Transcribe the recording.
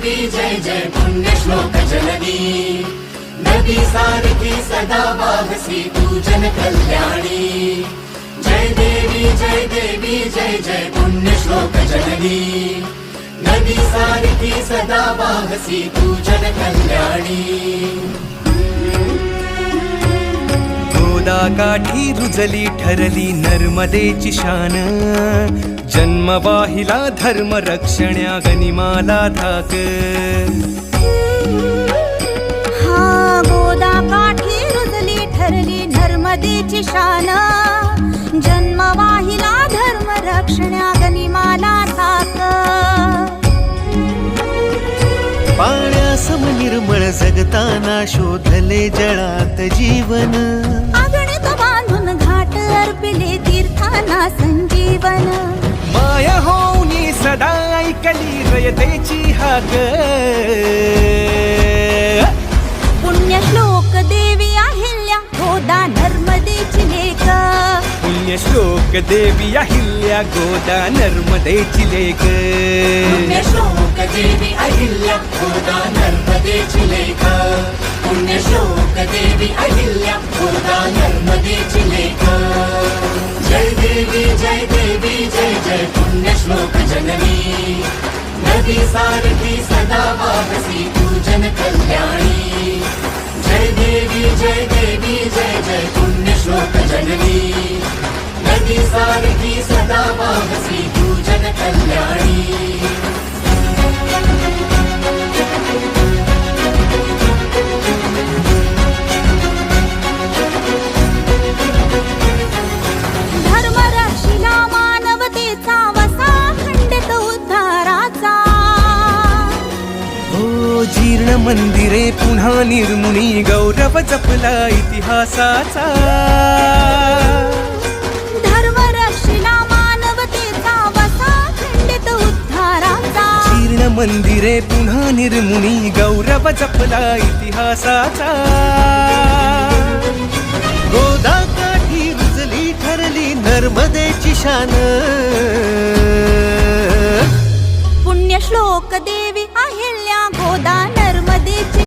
देवी जय जय पुण्यश्लोक जननी नदी सारथी सदा वाहसी तू जन कल्याणी जय देवी जय जय पुण्यश्लोक जननी नदी सारथी सदा वाहसी तू जन कल्याणी गोदा काठी रुजली ठरली नर्मदेची शान जन्म वाहिला धर्म रक्षण्या गनिमाला धाक हा गोदा काठी रुजली ठरली नर्मदेची शान जन्म वाहिला धर्म रक्षण्या गनिमाला धाक पाण्यासम निर्मळ जगताना शोधले जळात जीवन अगणित बांधून घाट अर्पिले तीर्थाना संजीवन माया होऊनी सदा ऐकली रयतेची हाक पुण्यश्लोक देवी अहिल्या गोदा नर्मदेची लेक पुण्यश्लोक देवी अहिल्या गोदा नर्मदेची लेक पुण्यश्लोक देवी अहिल्या गोदा नर्मदेची लेक पुण्यश्लोक देवी अहिल्या गोदा नर्मदेची लेक जय देवी जय जय पुण्यश्लोक जननी नदी सारथी सदा वाहसी तू जन कल्याणी जय देवी जय जय पुण्यश्लोक जननी नदी सारथी सदा वाहसी तू जन कल्याणी धर्मरक्षिला मानवतेचा वसा खंडित उद्धाराचा हो जीर्ण मंदिरे पुन्हा निर्मुनी गौरव जपला इतिहासाचा धर्मरक्षिला मानवतेचा वसा खंडित उद्धाराचा जीर्ण मंदिरे पुन्हा निर्मुनी गौरव जपला इतिहासाचा गोदा काठी रुजली ठरली नर्मदेची शान पुण्यश्लोक देवी अहिल्या गोदा